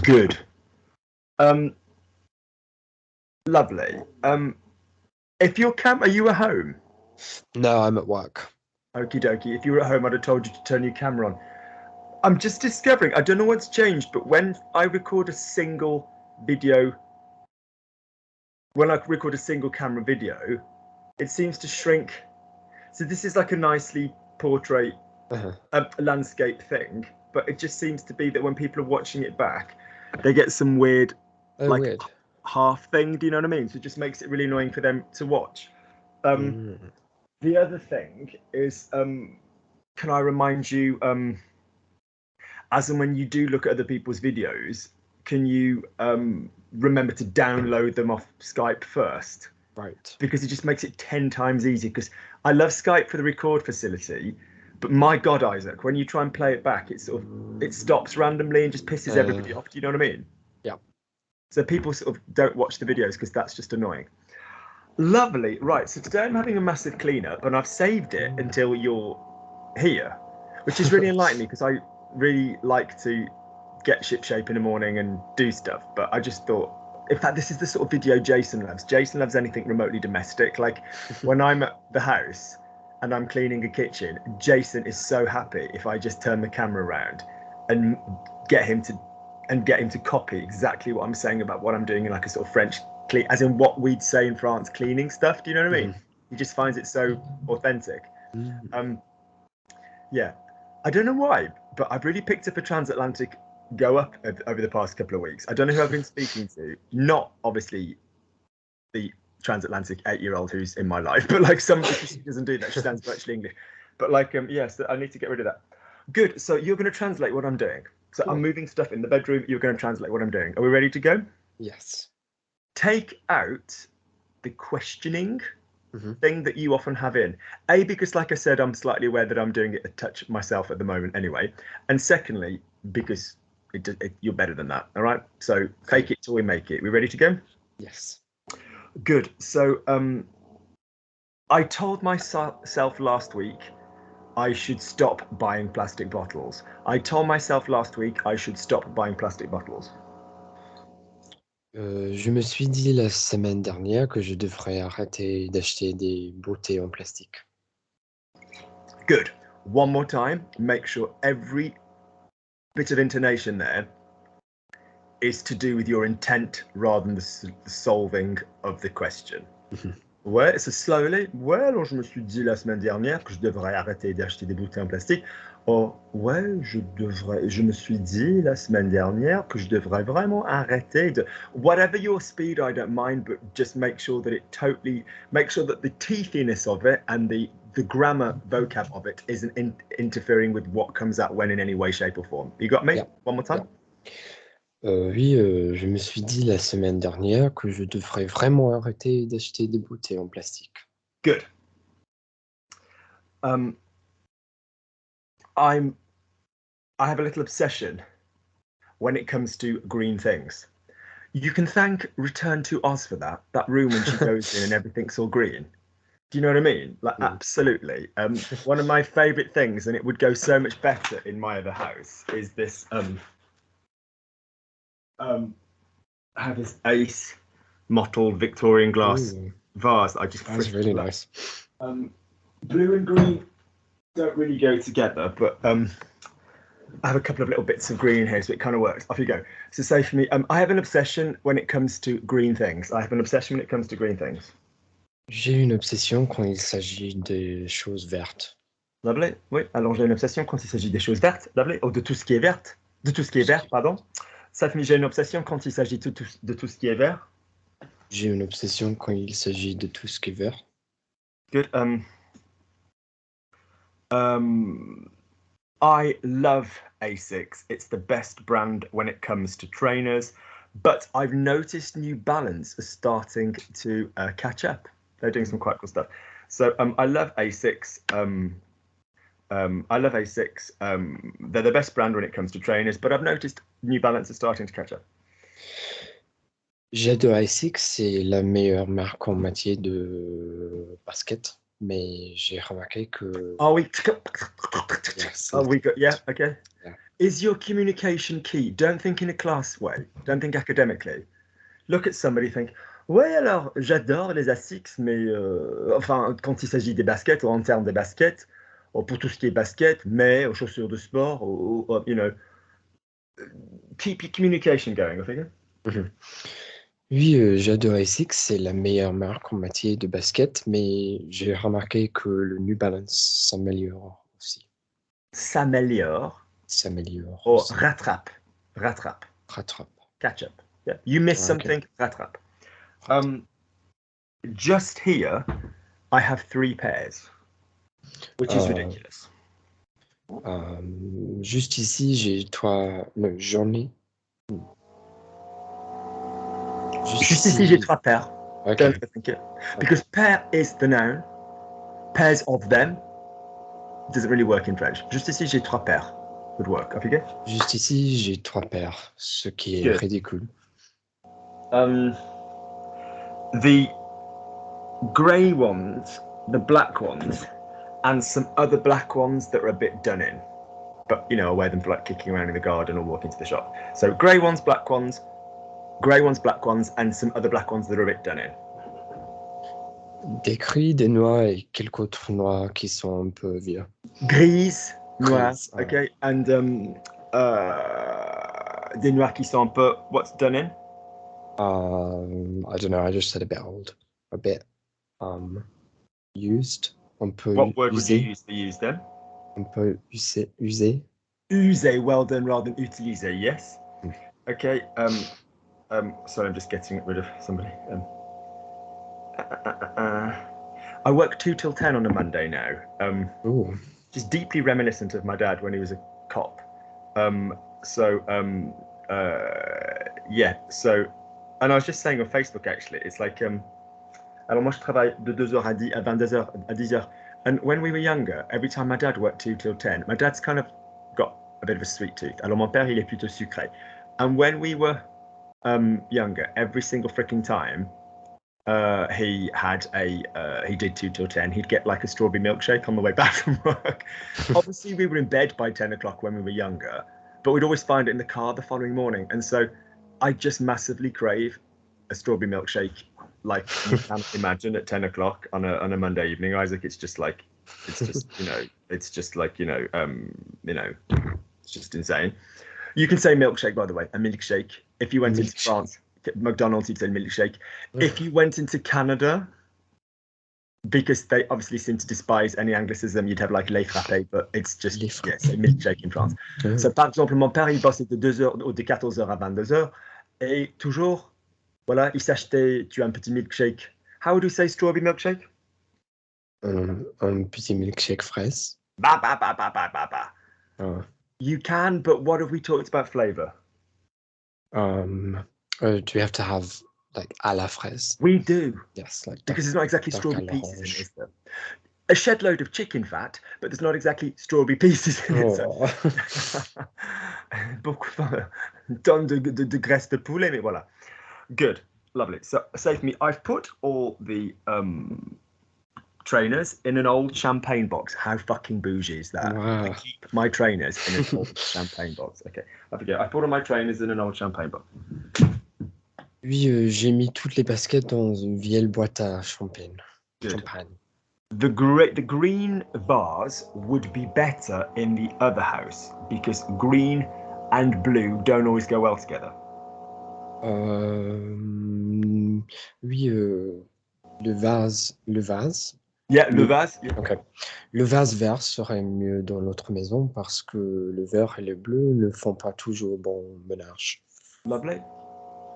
Good. Lovely. If your are you at home? No, I'm at work. Okie dokie. If you were at home, I'd have told you to turn your camera on. I'm just discovering, I don't know what's changed, but when I record a single video, when I record a single camera video, it seems to shrink. So this is like a nicely portrait landscape thing, but it just seems to be that when people are watching it back, they get some weird, Weird. half thing. Do you know what I mean? So it just makes it really annoying for them to watch. The other thing is, can I remind you, as and when you do look at other people's videos, can you remember to download them off Skype first? Right. Because it just makes it 10 times easier. Because I love Skype for the record facility, but my God, Isaac, when you try and play it back, it stops randomly and just pisses everybody off. Do you know what I mean? Yeah. So people sort of don't watch the videos because that's just annoying. Lovely. Right. So today I'm having a massive cleanup, and I've saved it until you're here, which is really enlightening because I really like to get shipshape in the morning and do stuff. But I just thought, in fact, this is the sort of video Jason loves. Jason loves anything remotely domestic. Like when I'm at the house and I'm cleaning a kitchen, Jason is so happy if I just turn the camera around and get him to copy exactly what I'm saying about what I'm doing in like a sort of French clean, as in what we'd say in France, cleaning stuff. Do you know what I mean? He just finds it so authentic. Yeah, I don't know why, but I've really picked up a transatlantic go up over the past couple of weeks. I don't know who I've been speaking to. Not obviously the transatlantic 8-year-old who's in my life, but like somebody, she doesn't do that. She sounds virtually English. But like, yes, I need to get rid of that. Good. So you're going to translate what I'm doing. So I'm moving stuff in the bedroom. You're going to translate what I'm doing. Are we ready to go? Yes. Take out the questioning thing that you often have in. A, because like I said, I'm slightly aware that I'm doing it a touch myself at the moment anyway. And secondly, because you're better than that. All right. So fake it till we make it. We ready to go? Yes. Good. So I told myself last week I should stop buying plastic bottles. I told myself last week I should stop buying plastic bottles. Je me suis dit la semaine dernière que je devrais arrêter d'acheter des bouteilles en plastique. Good. One more time. Make sure every bit of intonation there is to do with your intent rather than the solving of the question. Ouais, c'est slowly. Ouais, alors je me suis dit la semaine dernière que je devrais arrêter d'acheter des bouteilles en plastique. Oh, ouais, je me suis dit la semaine dernière que je devrais vraiment arrêter de. Whatever your speed, I don't mind, but just make sure that make sure that the teethiness of it and the grammar vocab of it isn't interfering with what comes out when in any way, shape or form. You got me? Yeah. One more time? Oui, je me suis dit la semaine dernière que je devrais vraiment arrêter d'acheter des bouteilles en plastique. Good. I have a little obsession when it comes to green things. You can thank Return to Oz for that room when she goes in and everything's all green. Do you know what I mean? Like, absolutely. One of my favorite things, and it would go so much better in my other house, is this I have this ace mottled Victorian glass vase. That's really nice. Blue and green don't really go together, but I have a couple of little bits of green here, so it kind of works. Off you go. So say for me, I have an obsession when it comes to green things. J'ai une obsession quand il s'agit des choses vertes. Lovely. Oui, alors j'ai une obsession quand il s'agit des choses vertes. Lovely. Oh, de tout ce qui est verte. De tout ce qui est vert, pardon. Ça fait j'ai une obsession quand il s'agit de tout ce qui est vert. J'ai une obsession quand il s'agit de tout ce qui est vert. Good. I love ASICS. It's the best brand when it comes to trainers, but I've noticed New Balance is starting to catch up. They're doing some quite cool stuff. So I love ASICS. They're the best brand when it comes to trainers, but I've noticed New Balance is starting to catch up. J'adore ASICS, c'est la meilleure marque en matière de basket, mais j'ai remarqué que... Oh, we got, yeah, okay. Yeah. is your communication key. Don't think in a class way. Don't think academically. Look at somebody, think, ouais, alors, j'adore les ASICS, mais enfin, quand il s'agit des baskets, ou en termes des baskets, ou pour tout ce qui est basket, mais aux chaussures de sport, ou you know, keep your communication going, I think. Mhm. Oui, j'adore ASICS, c'est la meilleure marque en matière de basket, mais j'ai remarqué que le New Balance s'améliore aussi. S'améliore. S'améliore Or aussi. rattrape. Rattrape. Catch up. Yeah. You miss something, rattrape. Just here, I have 3 pairs, which is ridiculous. Juste ici, j'ai 3. Non, j'en ai. Juste ici, j'ai 3 paires. Okay. Don't think it. Because pair is the noun. Pairs of them doesn't really work in French. Juste ici, j'ai 3 paires. Would work. Okay? Juste ici, j'ai 3 paires, ce qui est ridicule. The grey ones, the black ones, and some other black ones that are a bit done in. But, you know, I wear them for like kicking around in the garden or walking to the shop. So grey ones, black ones, black ones, and some other black ones that are a bit done in. Des gris, des noirs et quelques autres noirs qui sont un peu vieux. Grises, noirs, Gris, okay, and des noirs qui sont un peu, what's done in? I don't know, I just said a bit old, a bit used, un peu What word would you usé, use to use them? un peu usé. Usé, well done, rather than utilisé, yes. Okay, sorry, I'm just getting rid of somebody. I work 2 till 10 on a Monday now. Just deeply reminiscent of my dad when he was a cop. Yeah, so, and I was just saying on Facebook actually, it's like, alors moi je travaille de 2h à 22h, à 10h. And when we were younger, every time my dad worked 2 till 10, my dad's kind of got a bit of a sweet tooth. Alors mon père, il est plutôt sucré. And when we were younger, every single freaking time, he did 2 till 10, he'd get like a strawberry milkshake on the way back from work. Obviously we were in bed by 10 o'clock when we were younger, but we'd always find it in the car the following morning. And so I just massively crave a strawberry milkshake, like you can't imagine, at 10 o'clock on a Monday evening, Isaac. It's just like, it's just, it's just like, it's just insane. You can say milkshake, by the way, a milkshake. If you went into France, McDonald's, you'd say milkshake. If you went into Canada, because they obviously seem to despise any anglicism, you'd have like lait frappé, but it's just, yes, a milkshake in France. So, par exemple, mon père, il bossait de 2h ou de 14h à 22h, et toujours, voilà, il s'achetait, tu as un petit milkshake. How would you say strawberry milkshake? Un petit milkshake fraise. Bah. You can, but what have we talked about flavor? Do we have to have like à la fraise? We do. Yes, like because there's not exactly strawberry pieces in it, is there? A shed load of chicken fat, but there's not exactly strawberry pieces in it. So. Beaucoup tonnes de graisse de poulet, mais voilà. Good, lovely. So save me. I've put all the trainers in an old champagne box. How fucking bougie is that? Wow. I keep my trainers in an old champagne box. Okay, I forget. I put all my trainers in an old champagne box. Oui, j'ai mis toutes les baskets dans une vieille boîte à champagne. The green vase would be better in the other house because green and blue don't always go well together. Oui, le vase. Yeah, le vase. Yeah. Okay. Le vase vert serait mieux dans notre maison parce que le vert et le bleu ne font pas toujours bon ménage. Lovely.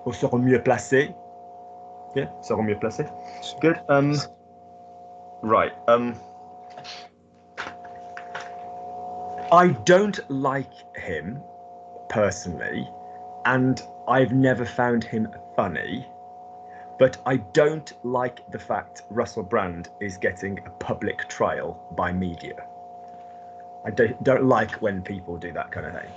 Ou seront mieux placés. Yeah, seront mieux placés. Good. Right. I don't like him personally, and I've never found him funny. But I don't like the fact Russell Brand is getting a public trial by media. I don't like when people do that kind of thing.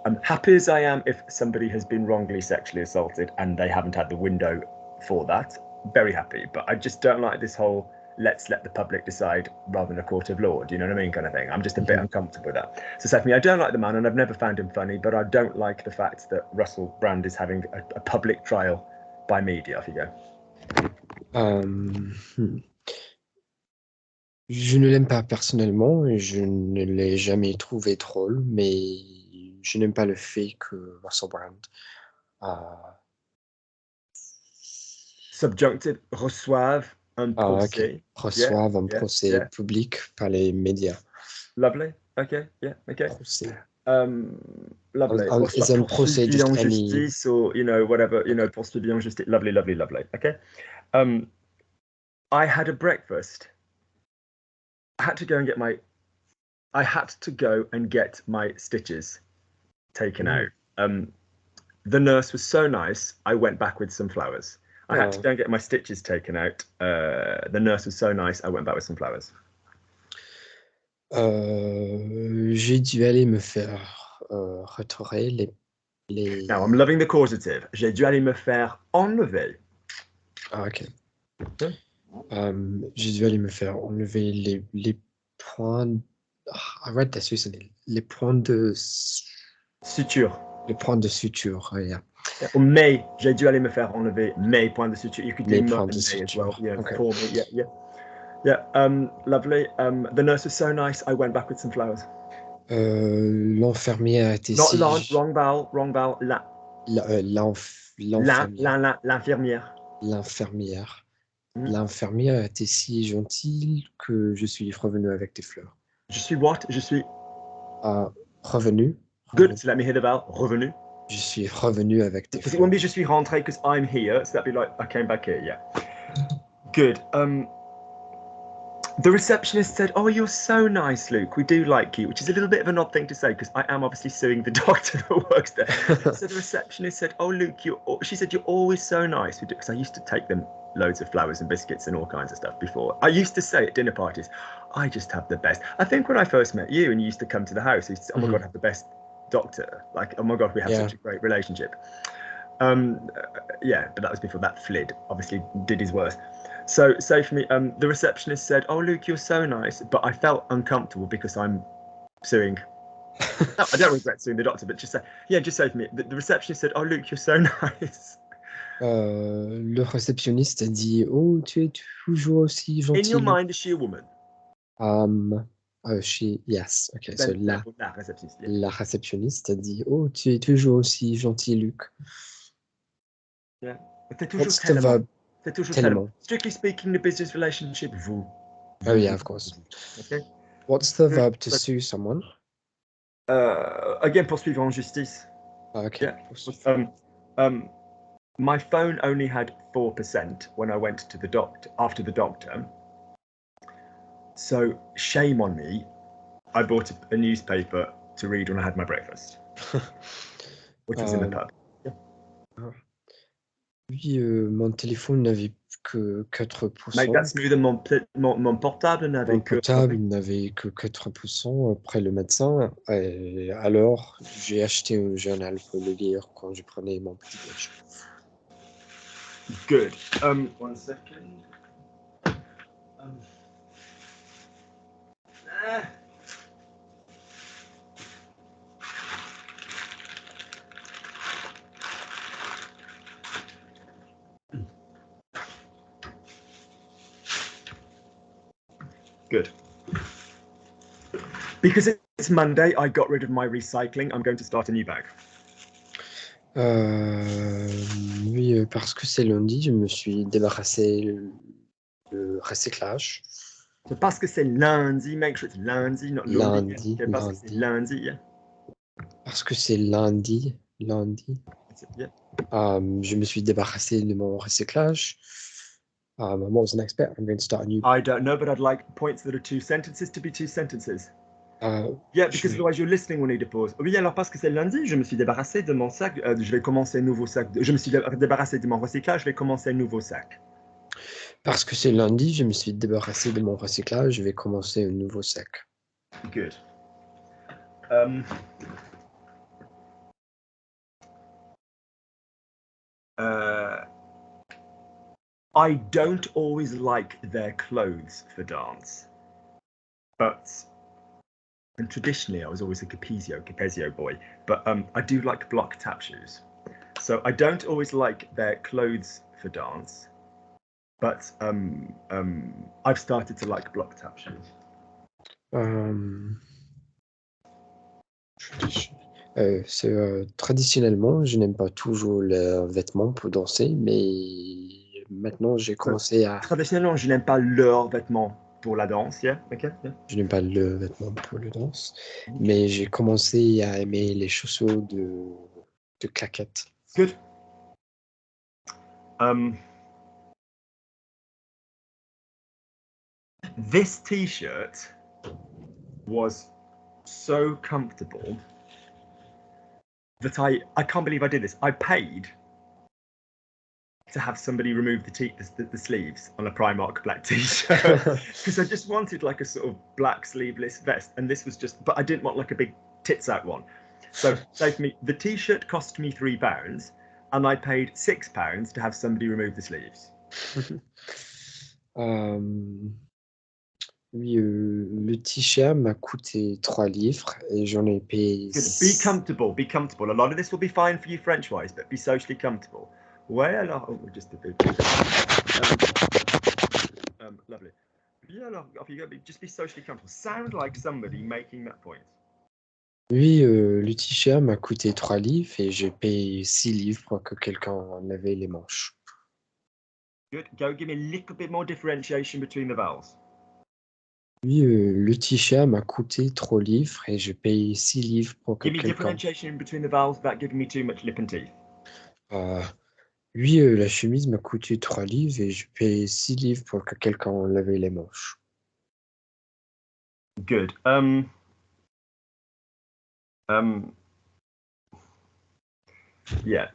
I'm happy as I am if somebody has been wrongly sexually assaulted and they haven't had the window for that. Very happy, but I just don't like this whole let's let the public decide rather than a court of law. Do you know what I mean, kind of thing? I'm just a bit uncomfortable with that. So say for me, I don't like the man, and I've never found him funny, but I don't like the fact that Russell Brand is having a public trial by media. Off you go. Je ne l'aime pas personnellement et je ne l'ai jamais trouvé drôle, mais je n'aime pas le fait que Russell Brand Subjunctive, reçoive un procès. reçoive un procès public par les médias. Lovely. Okay. Yeah. Okay. Procès. Lovely. Is un procès just any... justice, or whatever, poursuivi en justice. Lovely. Okay. I had a breakfast. I had to go and get my stitches taken out. The nurse was so nice. I went back with some flowers. I had to go and get my stitches taken out. The nurse was so nice. I went back with some flowers. J'ai dû aller me faire retirer les... Now, I'm loving the causative. J'ai dû aller me faire enlever. Ok. J'ai dû aller me faire enlever les points... Arrête d'assurer, les points de... Suture. Les points de suture, yeah. Mais j'ai dû aller me faire enlever mes points de suture. You could do points de suture. As well. Okay. For me. Yeah. Lovely. The nurse was so nice. I went back with some flowers. L'infirmière était Not wrong vowel. L'infirmière. L'infirmière. L'infirmière était si gentille que je suis revenu avec des fleurs. Je suis what? Je suis revenu. Good. So let me hear the vowel. Revenu. Je suis revenu avec des fleurs. Because it won't be je suis rentré because I'm here. So that'd be like I came back here. Yeah. Good. The receptionist said, "Oh, you're so nice, Luke. We do like you," which is a little bit of an odd thing to say because I am obviously suing the doctor that works there. So the receptionist said, "Oh, Luke, she said you're always so nice." Because I used to take them loads of flowers and biscuits and all kinds of stuff before. I used to say at dinner parties, "I just have the best." I think when I first met you and you used to come to the house, you used to say, "Oh my God, I have the best doctor." Like, "Oh my God, we have such a great relationship." But that was before that Flid obviously did his worst. So for me, the receptionist said, "Oh, Luke, you're so nice," but I felt uncomfortable because I'm suing. No, I don't regret suing the doctor, but just say for me, the receptionist said, "Oh, Luke, you're so nice." Le réceptionniste a dit, "Oh, tu es toujours aussi gentil." In your mind, is she a woman? Yes. Okay, so la réceptionniste a dit, "Oh, tu es toujours aussi gentil, Luc." Yeah. What's the verb? Tellement. Strictly speaking, the business relationship, vous. Oh yeah, of course. Okay. What's the verb to sue someone? Again, poursuivre en justice. Okay. Yeah. My phone only had 4% when I went to the doctor after the doctor. So shame on me. I bought a newspaper to read when I had my breakfast, which was in the pub. Oui, mon téléphone n'avait que 4%. Make that smoother. Mon portable n'avait que 4% après le médecin. Et alors, j'ai acheté un journal pour le lire quand je prenais mon petit déj. Good. 1 second. Good. Because it's Monday, I got rid of my recycling. I'm going to start a new bag. Oui, parce que c'est lundi, je me suis débarrassé le recyclage. Parce que c'est lundi, make sure it's lundi, not lundi. Lundi. Parce que c'est lundi. Yeah. Parce que c'est lundi. Yeah. Je me suis débarrassé de mon recyclage. What was the next bit? I'm going to start a new... I don't know, but I'd like points that are 2 sentences to be 2 sentences. Yeah, because otherwise your listening will need a pause. Oui, alors parce que c'est lundi, je me suis débarrassé de mon sac. Je vais commencer un nouveau sac. Je me suis débarrassé de mon recyclage, je vais commencer un nouveau sac. Parce que c'est lundi, je me suis débarrassé de mon recyclage, je vais commencer un nouveau sac. Good. I don't always like their clothes for dance, and traditionally I was always a Capezio boy, but I do like block tap shoes. So I don't always like their clothes for dance, but I've started to like block tap shoes. Traditionnellement, je n'aime pas toujours leurs vêtements pour danser, mais maintenant j'ai commencé à... Traditionnellement, je n'aime pas leurs vêtements pour la danse, yeah? Okay, yeah. Je n'aime pas le vêtement pour la danse, mais j'ai commencé à aimer les chaussures de claquettes. Good. This t-shirt was so comfortable that I can't believe I did this. I paid to have somebody remove the sleeves on a Primark black t-shirt because I just wanted like a sort of black sleeveless vest, and this was just, but I didn't want like a big tits out one. So for me, the t-shirt cost me £3 and I paid £6 to have somebody remove the sleeves. Oui, le t-shirt m'a coûté 3 livres et j'en ai payé... Be comfortable, be comfortable. A lot of this will be fine for you French-wise, but be socially comfortable. Ouais, alors... Oh, just a bit. Lovely. Yeah, alors, off you go. Just be socially comfortable. Sound like somebody making that point. Oui, le t-shirt m'a coûté 3 livres et j'ai payé 6 livres pour que quelqu'un lavait les manches. Good. Go give me a little bit more differentiation between the vowels. Oui, le t-shirt m'a coûté 3 livres et j'ai payé 6 livres pour que Give me quelqu'un... differentiation between the vowels without giving me too much lip and teeth. Oui, la chemise m'a coûté 3 livres et j'ai payé 6 livres pour que quelqu'un lavait les manches. Good. Yeah.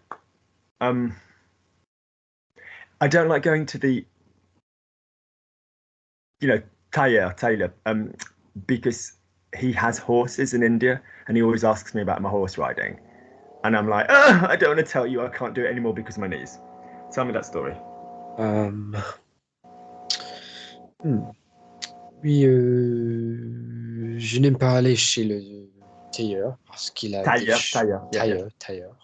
I don't like going to the, tailor, because he has horses in India and he always asks me about my horse riding. And I'm like, I don't want to tell you I can't do it anymore because of my knees. Tell me that story. Oui, je n'aime pas aller chez le tailleur parce qu'il a tailleur.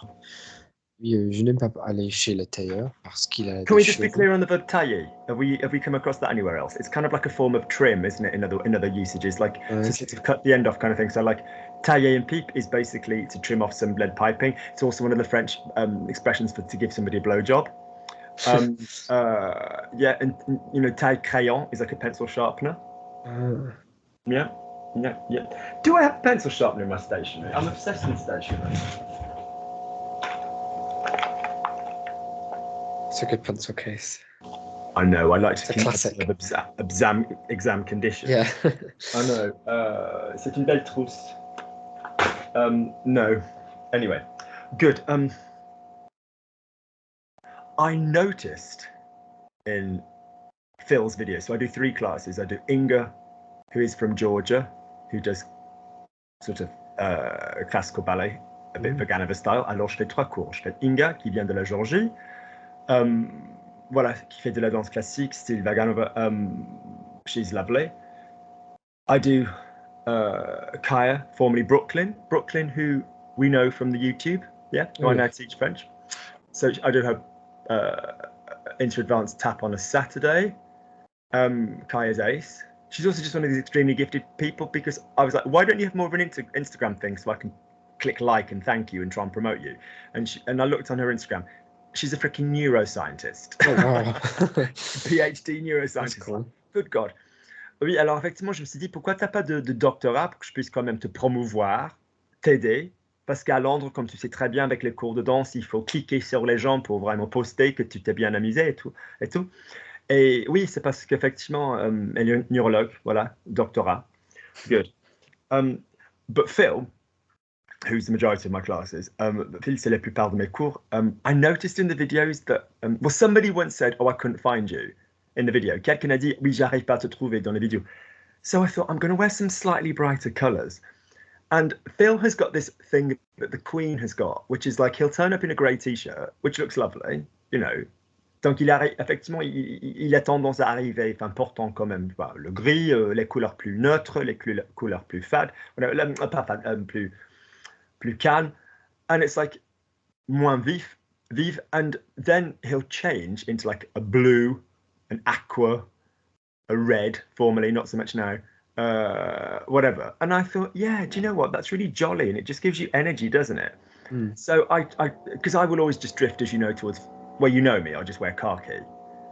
Oui, je n'aime pas aller chez le tailleur parce qu'il a Can des we just be cheveux. clear on the verb tailler? Have we come across that anywhere else? It's kind of like a form of trim, isn't it? In other usages, like to sort of cut the end off kind of thing. So like tailler and pipe is basically to trim off some lead piping. It's also one of the French expressions for to give somebody a blowjob. Yeah, and taille crayon is like a pencil sharpener. Yeah. Do I have a pencil sharpener in my stationery? I'm obsessed with stationery. It's a good pencil case. I know. I like to keep classic. exam condition. Yeah. I know. C'est une belle trousse. No. Anyway, good. I noticed in Phil's video, so I do 3 classes. I do Inga, who is from Georgia, who does sort of classical ballet, a bit Vaganova style. Alors je fais 3 cours. Je fais Inga, qui vient de la Géorgie, voilà, qui fait de la danse classique, style Vaganova. She's lovely. I do Kaya, formerly Brooklyn, who we know from the YouTube, who I now teach French. So I do her inter advanced tap on a Saturday. Kaya's ace. She's also just one of these extremely gifted people, because I was like, why don't you have more of an Instagram thing so I can click like and thank you and try and promote you? And I looked on her Instagram. She's a freaking neuroscientist. Oh, wow. PhD neuroscientist. Cool. Good God. Oui, alors effectivement, je me suis dit, pourquoi t'as pas de doctorat pour que je puisse quand même te promouvoir, t'aider? Parce qu'à Londres, comme tu sais très bien, avec les cours de danse, il faut cliquer sur les gens pour vraiment poster que tu t'es bien amusé et tout. Et oui, c'est parce qu'effectivement, elle est neurologue, voilà, doctorat. Good. But Phil, who's the majority of my classes, Phil, c'est la plupart de mes cours. I noticed in the videos that, well, somebody once said, oh, I couldn't find you in the video. Quelqu'un a dit, oui, j'arrive pas à te trouver dans les vidéos. So I thought, I'm going to wear some slightly brighter colors. And Phil has got this thing that the Queen has got, which is like he'll turn up in a grey t-shirt, which looks lovely, Donc, effectivement, il a tendance à arriver, enfin, portant quand même le gris, les couleurs plus neutres, les couleurs plus fades, pas fades, plus calmes. And it's like moins vif, and then he'll change into like a blue, an aqua, a red, formerly, not so much now, whatever. And I thought, yeah, do you know what? That's really jolly, and it just gives you energy, doesn't it? So because I will always just drift, as you know, towards, well, you know me, I just wear khaki,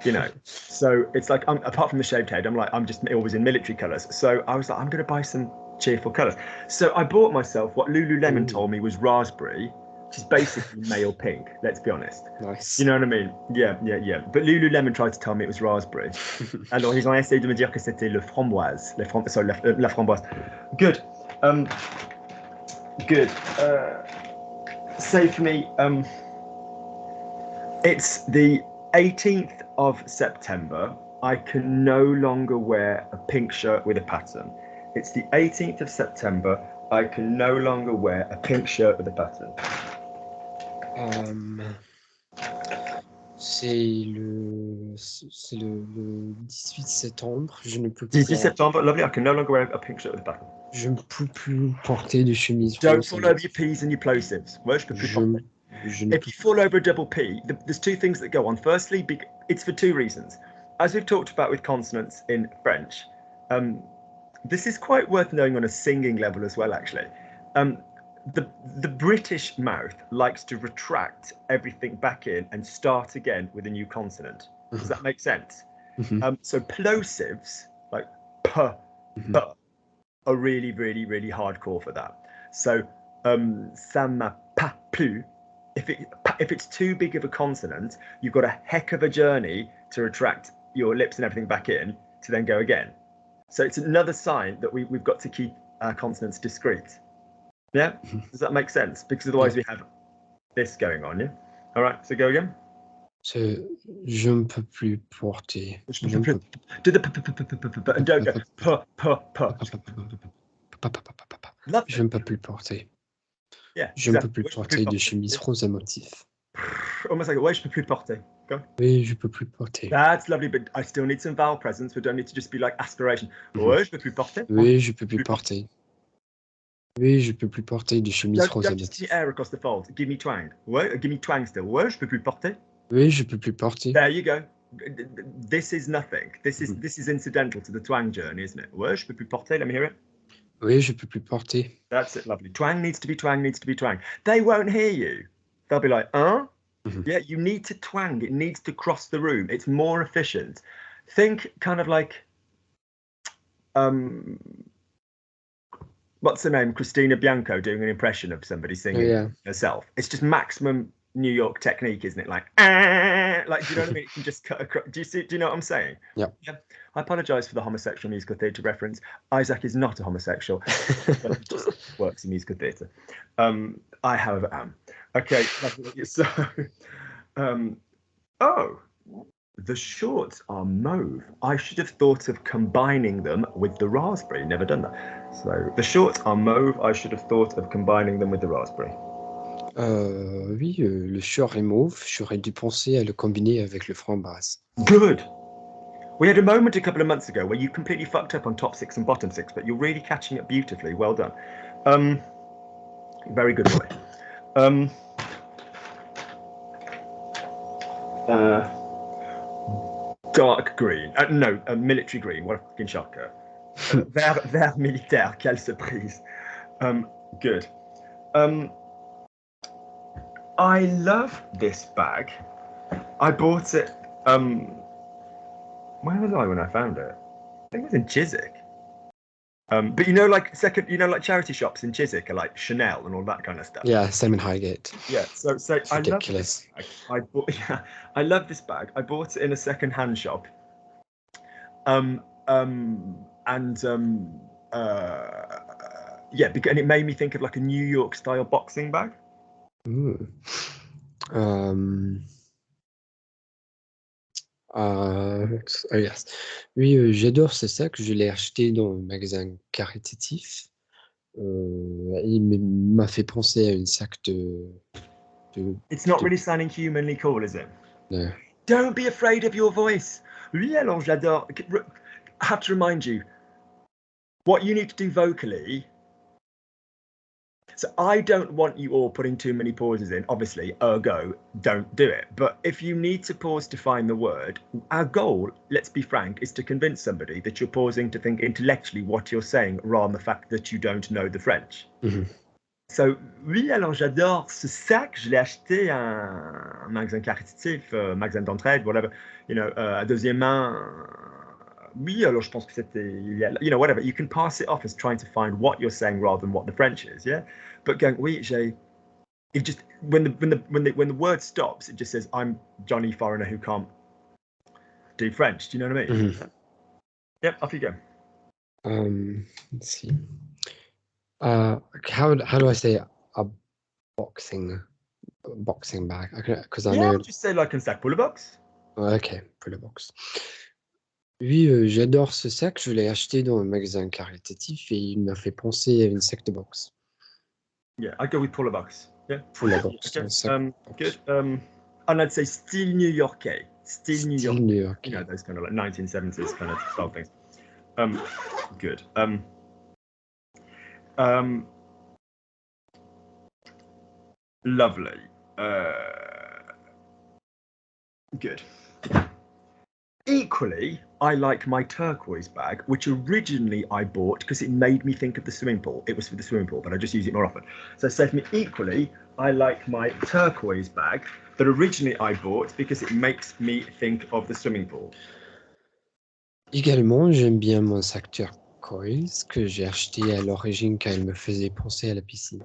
you know. So it's like, apart from the shaved head, I'm just always in military colours. So I was like, I'm going to buy some cheerful colours. So I bought myself what Lululemon told me was raspberry, which is basically male pink, let's be honest. Nice. You know what I mean? Yeah. But Lululemon tried to tell me it was raspberry. Alors, ils ont essayé de me dire que c'était le framboise. La framboise. Good. Good. Say for me, it's the 18th of September. I can no longer wear a pink shirt with a pattern. It's the 18th of September. I can no longer wear a pink shirt with a pattern. C'est le 18 septembre. Je ne peux 18 September, lovely. I can no longer wear a pink shirt with a pattern. Je ne peux plus porter de chemise. Don't fall over your P's and your plosives. Ouais, je peux plus porter. If you fall over a double P, there's two things that go on. Firstly, it's for two reasons. As we've talked about with consonants in French, this is quite worth knowing on a singing level as well, actually. The British mouth likes to retract everything back in and start again with a new consonant. Does that make sense? So plosives, like p, b, are really, really, really hardcore for that. So ça m'a pas plu. If it's too big of a consonant, you've got a heck of a journey to retract your lips and everything back in to then go again. So it's another sign that we've got to keep our consonants discreet. Yeah? Does that make sense? Because otherwise we have this going on, yeah? All right, so go again. Je ne peux plus porter. Do the and don't go Je ne peux plus porter. Yeah, je ne peux plus porter de chemise rose à motif. Almost like, ouais, je peux plus porter. Go. Oui, je peux plus porter. That's lovely, but I still need some vowel presence. We don't need to just be like aspiration. Ouais, je peux plus porter. Oui, je peux plus porter. Oui, je peux plus porter de chemise rose à motif. Just air across the fold. Give me twang. Ouais, give me twang still. Ouais, je peux plus porter. Oui, je peux plus porter. There you go. This is nothing. This is incidental to the twang journey, isn't it? Ouais, je peux plus porter. Let me hear it. Oui, je peux plus porter. That's it, lovely. Twang needs to be twang, needs to be twang. They won't hear you. They'll be like, huh? Yeah, you need to twang. It needs to cross the room. It's more efficient. Think kind of like, what's her name? Christina Bianco doing an impression of somebody singing herself. It's just maximum New York technique, isn't it? Like, do you know what I mean? You can just cut across. Do you know what I'm saying? Yeah. I apologise for the homosexual musical theatre reference. Isaac is not a homosexual, but he just works in musical theatre. I, however, am. Okay, so, the shorts are mauve. I should have thought of combining them with the raspberry. Never done that. So, the shorts are mauve. I should have thought of combining them with the raspberry. Oui, le short est mauve. J'aurais dû penser à le combiner avec le framboise. Good. We had a moment a couple of months ago where you completely fucked up on top 6 and bottom 6, but you're really catching it beautifully. Well done. Very good boy. Dark green. No, military green. What a fucking shocker. Vert militaire. Quelle surprise. Good. I love this bag. I bought it. Where was I when I found it? I think it was in Chiswick. But like charity shops in Chiswick are like Chanel and all that kind of stuff. Yeah, same in Highgate. Yeah, so it's ridiculous. I love this bag. I bought it in a second-hand shop. And it made me think of like a New York style boxing bag. Ooh. Yes. Oui, j'adore ce sac. Je l'ai acheté dans le magasin caritatif. Il m'a fait penser à une sac de... It's not really sounding humanly cool, is it? No. Don't be afraid of your voice. Oui, alors j'adore. I have to remind you, what you need to do vocally. So I don't want you all putting too many pauses in, obviously, ergo, don't do it. But if you need to pause to find the word, our goal, let's be frank, is to convince somebody that you're pausing to think intellectually what you're saying rather than the fact that you don't know the French. So, oui, alors j'adore ce sac, je l'ai acheté à un magasin caritatif, magasin d'entraide, whatever, à deuxième main. Oui, alors je pense que c'était, whatever. You can pass it off as trying to find what you're saying rather than what the French is, yeah? But going, oui, it just, when the word stops, it just says, I'm Johnny Foreigner who can't do French. Do you know what I mean? Yep, off you go. Let's see. How do I say a boxing bag? Because I know. Just say like un sac pour le box. Okay, pour le box. Oui, j'adore ce sac. Je l'ai acheté dans un magasin caritatif et il m'a fait penser à une sac de boxe. Yeah, I go with pour le box. Yeah. Pour la boxe. Okay. Good. And I'd say style New-Yorkais. Style New-Yorkais. You know, those kind of like 1970s kind of style things. Good. Lovely. Good. Equally, I like my turquoise bag, which originally I bought because it made me think of the swimming pool. It was for the swimming pool, but I just use it more often. So for me, equally, I like my turquoise bag that originally I bought because it makes me think of the swimming pool. Également, j'aime bien mon sac turquoise que j'ai acheté à l'origine car il me faisait penser à la piscine.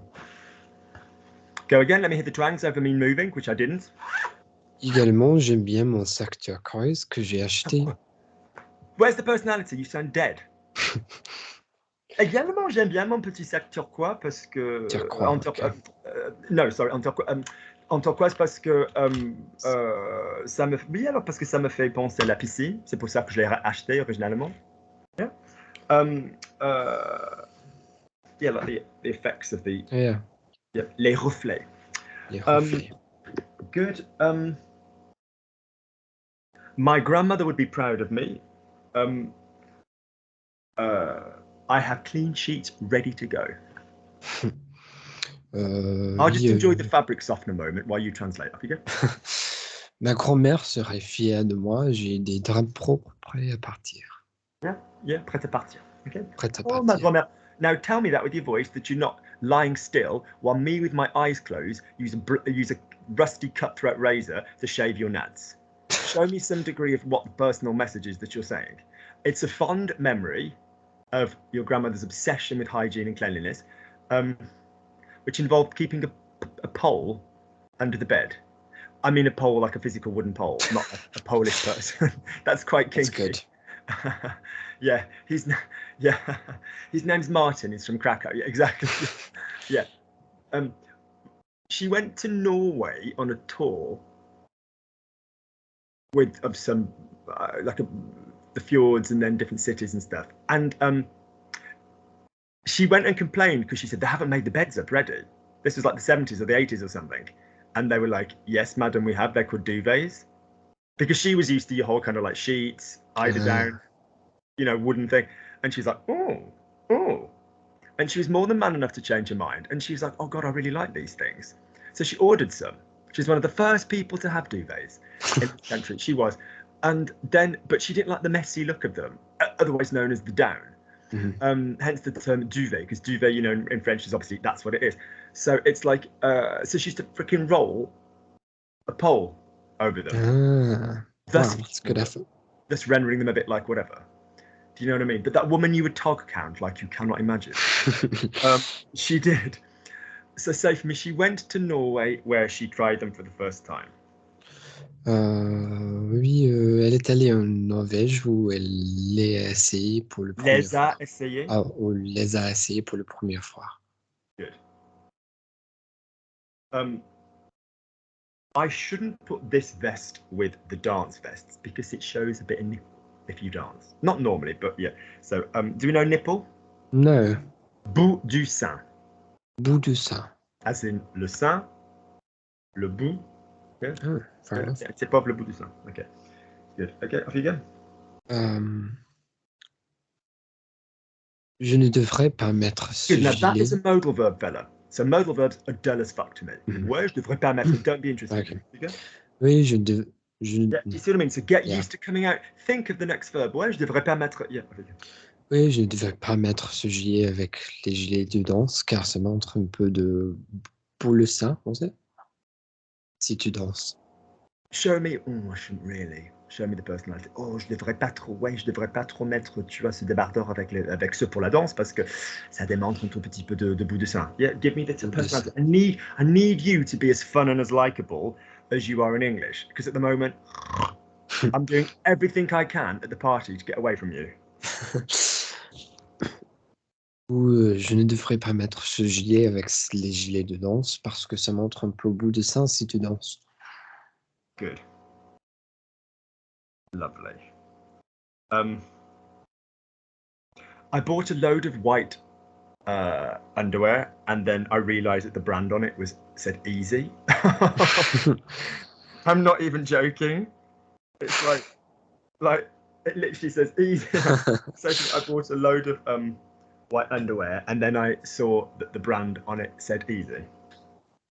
Go again, let me hear the twangs over me moving, which I didn't. Également, j'aime bien mon sac turquoise que j'ai acheté. Where's the personality? You sound dead. Également, j'aime bien mon petit sac turquoise parce que... en turquoise parce que ça me... Oui, alors parce que ça me fait penser à la piscine. C'est pour ça que je l'ai acheté originalement. Yeah. Yeah, like the effects of the... Yeah. Yeah, les reflets. Les reflets. Good. My grandmother would be proud of me. I have clean sheets ready to go. I'll just enjoy the fabric softener moment while you translate. Off you go. Ma grand-mère serait fière de moi. J'ai des draps propres prêts à partir. Yeah, prêt à partir. Okay. Prêt à Oh, partir. ma grand-mère. Now tell me that with your voice that you're not lying still while me with my eyes closed use a rusty cutthroat razor to shave your nads. Show me some degree of what the personal message is that you're saying. It's a fond memory of your grandmother's obsession with hygiene and cleanliness, which involved keeping a pole under the bed. I mean a pole like a physical wooden pole, not a Polish person. That's quite kinky. That's good. Yeah, his name's Martin. He's from Krakow. Yeah, exactly. Yeah. She went to Norway on a tour of some the fjords and then different cities and stuff. And she went and complained because she said they haven't made the beds up ready. This was like the 70s or the 80s or something. And they were like, yes, madam, we have. They're called duvets. Because she was used to your whole kind of like sheets, eiderdown, wooden thing. And she's like, oh. And she was more than man enough to change her mind. And she was like, oh God, I really like these things. So she ordered some. She's one of the first people to have duvets in the country. She was. But she didn't like the messy look of them, otherwise known as the down. Hence the term duvet, because duvet, in French is obviously, that's what it is. So it's like, so she used to freaking roll a pole over them. That's good effort. Thus rendering them a bit like whatever. Do you know what I mean? But that woman you would tog count like you cannot imagine. She did. So say for me, she went to Norway where she tried them for the first time. Oui, elle est allée en Norvège où elle les a essayés pour le premier fois. Où les a essayés pour la première fois. Good. I shouldn't put this vest with the dance vests because it shows a bit of nipple if you dance. Not normally, but yeah. So, do we know nipple? No. Bout du sein. Bout du sein. As in le sein, le bout, Good. Oh, fair enough. C'est pas le bout du sein. Okay. Good. Okay, off you go. Je ne devrais pas mettre ce Good. Now that gilet. is a modal verb, fella. So modal verbs are dull as fuck to me. Ouais, je devrais pas mettre. Don't be interested. Okay. You go? Oui, Yeah, you see what I mean? So get Yeah. used to coming out. Think of the next verb. Ouais, je devrais pas mettre. Yeah. Okay. Oui, je ne devrais pas mettre ce gilet avec les gilets de danse car ça montre un peu de boule sein, on sait. Si tu danses. Show me. Oh, I shouldn't really. Show me the personality. Oh, je devrais pas trop. Ouais, je devrais pas trop mettre, tu vois, ce débardeur avec ceux pour la danse parce que ça demande un tout petit peu de bout de sein. Yeah, give me the personality. I need you to be as fun and as likable as you are in English because at the moment I'm doing everything I can at the party to get away from you. Ou je ne devrais pas mettre ce gilet avec les gilets de danse parce que ça montre un peu au bout de sein si tu danses. Good. Lovely. I bought a load of white underwear and then I realized that the brand on it said easy. I'm not even joking. It's like it literally says easy. So I bought a load of white underwear and then I saw that the brand on it said easy.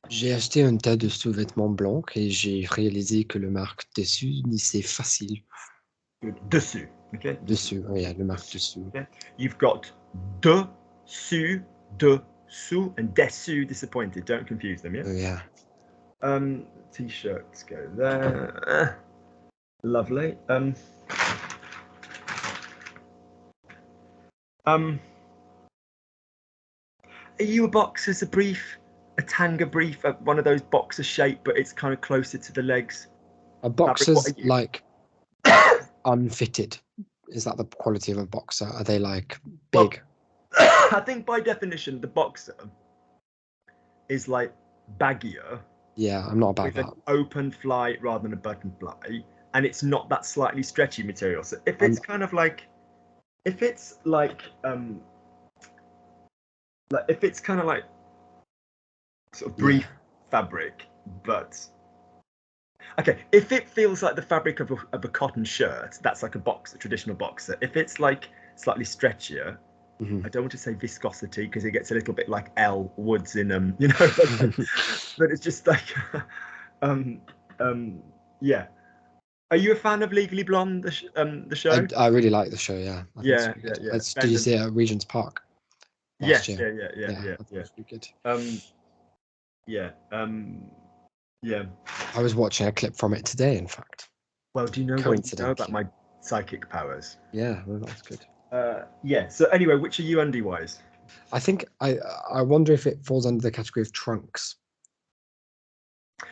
J'ai acheté un tas de sous-vêtements blancs et j'ai réalisé que le marque dessus disait facile. Dessus, okay? Dessus, oui, le marque dessus. Okay. You've got dessus, dessous, and dessus disappointed. Don't confuse them, yeah? Yeah. T-shirts go there. Lovely. Are you a boxer's a brief? A tanga brief, one of those boxer shape, but it's kind of closer to the legs. A boxer's like unfitted. Is that the quality of a boxer? Are they like big? Well, I think by definition, the boxer is like baggier. Yeah, I'm not about with that. An open fly rather than a button fly, and it's not that slightly stretchy material. So if it's kind of like, if it's kind of like sort of brief fabric, but okay, if it feels like the fabric of a cotton shirt, that's like a traditional boxer. If it's like slightly stretchier, I don't want to say viscosity because it gets a little bit like Elle Woods in you know, but it's just like yeah. Are you a fan of Legally Blonde, the show? I really like the show. Yeah. Yeah. Did you see it at Regent's Park? Yes. Year? Yeah. Good. Yeah. I was watching a clip from it today, in fact. Well, do you know what you know about my psychic powers? Yeah, well, that's good. Yeah. So anyway, which are you undie-wise? I think I wonder if it falls under the category of trunks.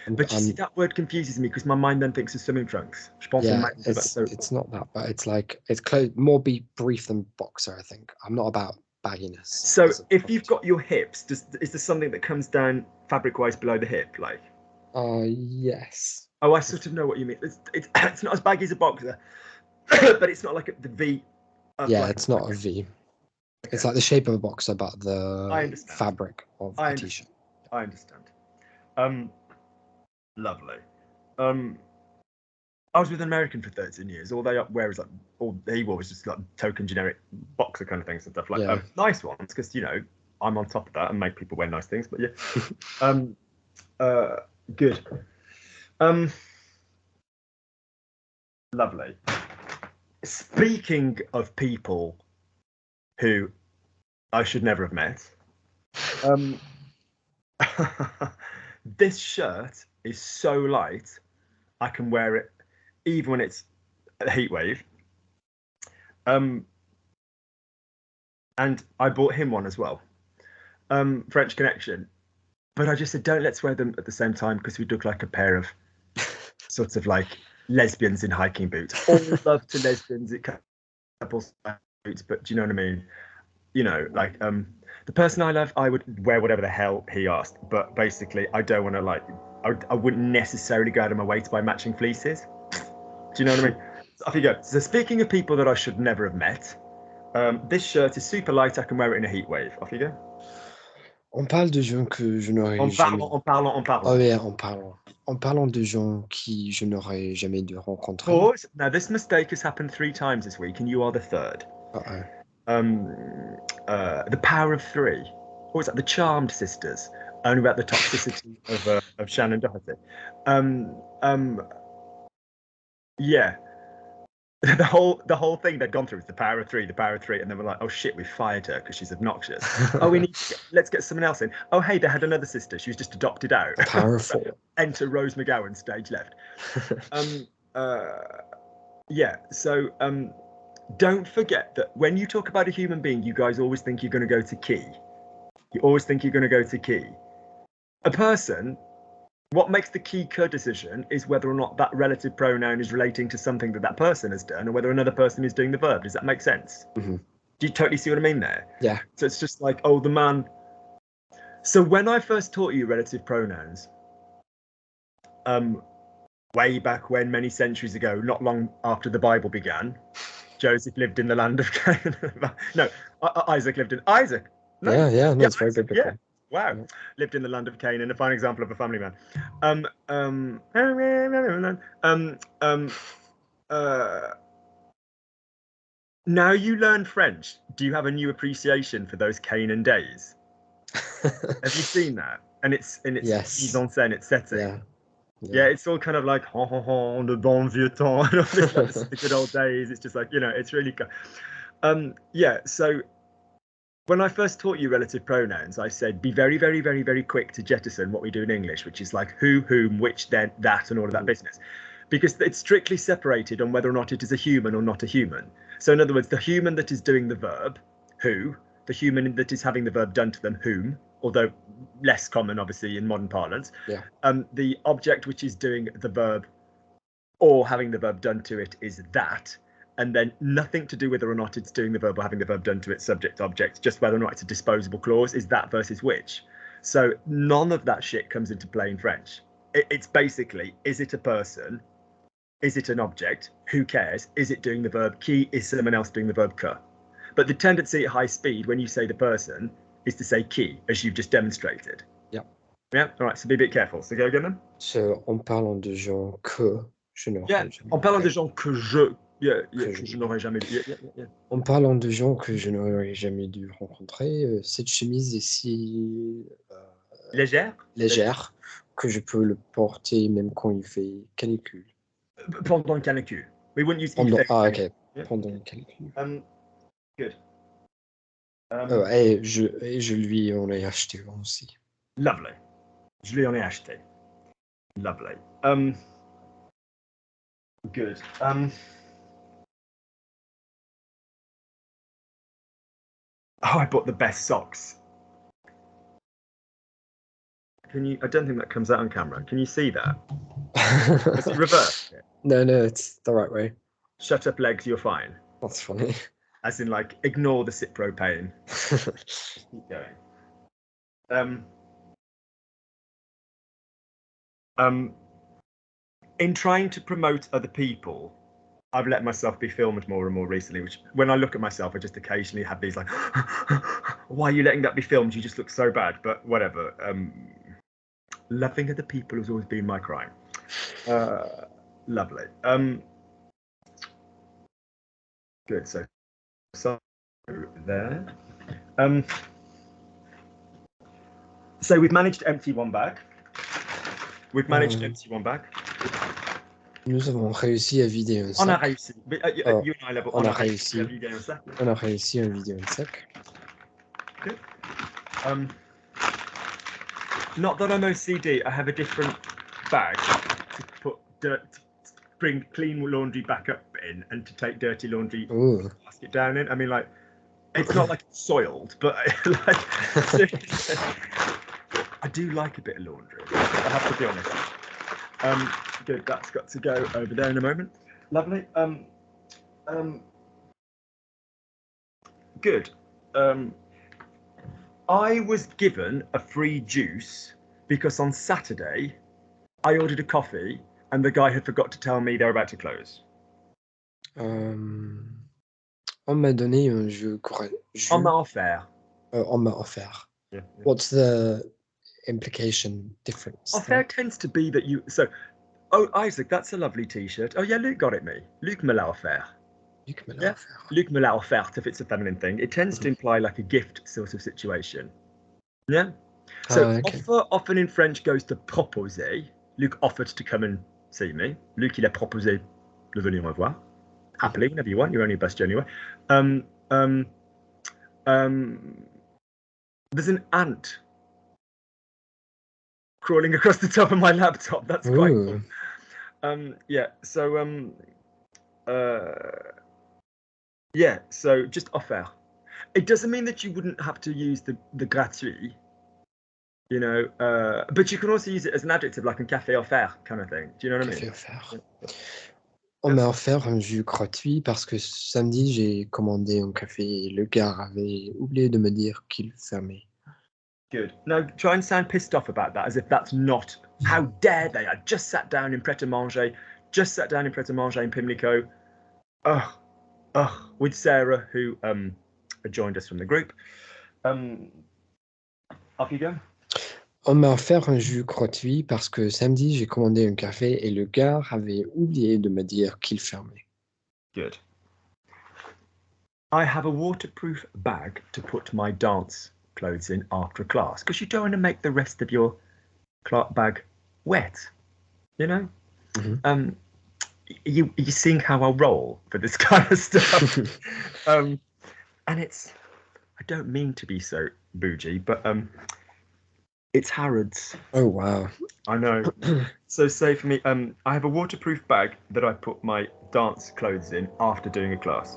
But you see, that word confuses me because my mind then thinks of swimming trunks. Yeah, it's not that, but it's like it's more brief than boxer. I think I'm not about bagginess. So if you've got your hips, is there something that comes down fabric-wise below the hip, like? Yes. Oh, I sort of know what you mean. It's not as baggy as a boxer, but it's not like the V. Yeah, it's not a V. Okay. It's like the shape of a boxer, but the fabric of a t-shirt. I understand. Lovely. I was with an American for 13 years. All they wear is like, all he wore was just like token generic boxer kind of things and stuff like nice ones because you know I'm on top of that and make people wear nice things. But yeah, good. Lovely. Speaking of people who I should never have met, this shirt is so light I can wear it even when it's a heat wave. And I bought him one as well. French Connection. But I just said, let's wear them at the same time because we look like a pair of sort of like lesbians in hiking boots. All love to lesbians in couples boots, but do you know what I mean? You know, like the person I love, I would wear whatever the hell he asked. But basically, I don't want to like, I wouldn't necessarily go out of my way to buy matching fleeces. Do you know what I mean? So off you go. So speaking of people that I should never have met, this shirt is super light. I can wear it in a heat wave. Off you go. On parle de gens que je n'aurais En jamais... parlant. Oh yeah, en parlant. En parlant de gens qui je n'aurais jamais dû rencontrer. Pause. Now, this mistake has happened 3 times this week, and you are the third. The power of 3. What was that? The Charmed Sisters. Only about the toxicity of Shannon Doherty. Yeah. The whole thing they'd gone through was the power of 3, and they were like, oh shit, we fired her because she's obnoxious. Oh, let's get someone else in. Oh, hey, they had another sister. She was just adopted out. Powerful. Enter Rose McGowan, stage left. Yeah. So don't forget that when you talk about a human being, you guys always think you're going to go to key. You always think you're going to go to key. A person. What makes the key decision is whether or not that relative pronoun is relating to something that person has done, or whether another person is doing the verb. Does that make sense? Mm-hmm. Do you totally see what I mean there? Yeah. So it's just like, oh, the man. So when I first taught you relative pronouns, way back when, many centuries ago, not long after the Bible began, Joseph lived in the land of Canaan. No, Isaac lived in Isaac. No. Yeah, it's very biblical. Yeah. Wow, lived in the land of Canaan. A fine example of a family man. Now you learn French. Do you have a new appreciation for those Canaan days? Have you seen that? And it's yes. mise en scène, it's setting. Yeah, it's all kind of like le bon vieux temps, the good old days. It's just like, it's really good. Yeah, so. When I first taught you relative pronouns, I said be very, very, very, very quick to jettison what we do in English, which is like who, whom, which, then, that, and all of that business. Because it's strictly separated on whether or not it is a human or not a human. So in other words, the human that is doing the verb, who, the human that is having the verb done to them, whom, although less common, obviously, in modern parlance. Yeah. The object which is doing the verb or having the verb done to it is that. And then nothing to do whether or not it's doing the verb or having the verb done to it, subject, object, just whether or not it's a disposable clause, is that versus which. So none of that shit comes into play in French. It's basically, is it a person? Is it an object? Who cares? Is it doing the verb qui? Is someone else doing the verb que? But the tendency at high speed, when you say the person, is to say qui, as you've just demonstrated. Yeah. Yeah, all right, so be a bit careful. So go again then. So, en parlant de gens que je n'aurais jamais... En parlant de gens que je... je n'aurais jamais dû. En parlant de gens que je n'aurais jamais dû rencontrer, cette chemise est si légère que je peux le porter même quand il fait canicule. Pendant le canicule. We wouldn't use ok. Yeah. Pendant le canicule. Good. Et je lui en ai acheté aussi. Lovely. Je lui en ai acheté. Lovely. Good. Oh, I bought the best socks. Can you? I don't think that comes out on camera. Can you see that? Is it reversed? No, it's the right way. Shut up, legs. You're fine. That's funny. As in, like, ignore the Cipro pain. Keep going. In trying to promote other people, I've let myself be filmed more and more recently, which when I look at myself, I just occasionally have these like, why are you letting that be filmed? You just look so bad, but whatever. Loving other people has always been my crime. Lovely. Good, so there. So we've managed to empty one bag. Nous avons réussi à vider un sac. On a réussi. On a réussi à vider un sac. Good. Not that I'm OCD, I have a different bag to put dirt, to bring clean laundry back up in, and to take dirty laundry, basket down in. I mean, like, it's not like it's soiled, but like, I do like a bit of laundry. I have to be honest. Good, that's got to go over there in a moment. Lovely. Good. I was given a free juice because on Saturday I ordered a coffee and the guy had forgot to tell me they were about to close. On m'a donné un jus. On m'a offert. On m'a offert. Yeah. What's the implication difference? Affair tends to be that you. So, oh, Isaac, that's a lovely T-shirt. Oh yeah, Luke got it me. Luke me l'a offert. Luc me l'a Yeah, offert. Luke me l'a offert if it's a feminine thing. It tends to imply like a gift sort of situation. Yeah. So Okay. offer often in French goes to proposer. Luke offered to come and see me. Luke, il a proposé de venir me voir. Happily, whenever you want. You're only a bus journey away. There's an ant crawling across the top of my laptop. That's quite cool. Yeah. So yeah. So just offer. It doesn't mean that you wouldn't have to use the gratuit. You know, but you can also use it as an adjective, like un café offert kind of thing. Do you know what I mean? Café offert. On m'a offert un jus gratuit parce que samedi, j'ai commandé un café et le gars avait oublié de me dire qu'il fermait. Good. Now try and sound pissed off about that, as if that's not. How dare they? I just sat down in Pret-a-Manger, in Pimlico. With Sarah, who joined us from the group. Off you go. On m'a offert un jus gratuit parce que samedi, j'ai commandé un café et le gars avait oublié de me dire qu'il fermait. Good. I have a waterproof bag to put my dance clothes in after a class, because you don't want to make the rest of your bag wet, you know? You seeing how I roll for this kind of stuff. And it's, I don't mean to be so bougie, but it's Harrods. Oh wow. I know. So say for me, I have a waterproof bag that I put my dance clothes in after doing a class.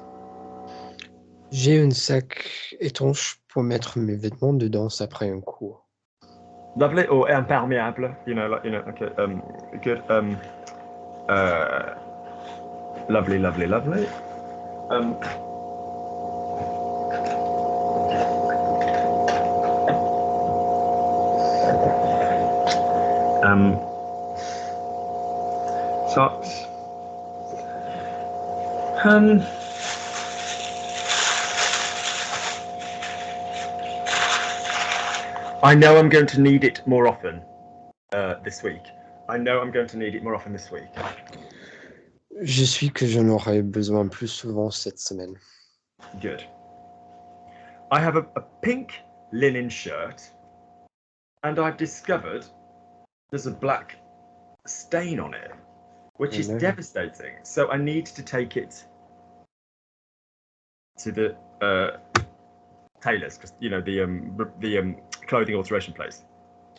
J'ai un sac étanche pour mettre mes vêtements de danse après un cours. Lovely. Or imperméable, you know, like, you know, okay, good. Lovely. Socks. I know I'm going to need it more often this week. Je suis que j'en aurai besoin plus souvent cette semaine. Good. I have a pink linen shirt, and I've discovered there's a black stain on it, which is devastating. So I need to take it to the tailors, you know, the clothing alteration place.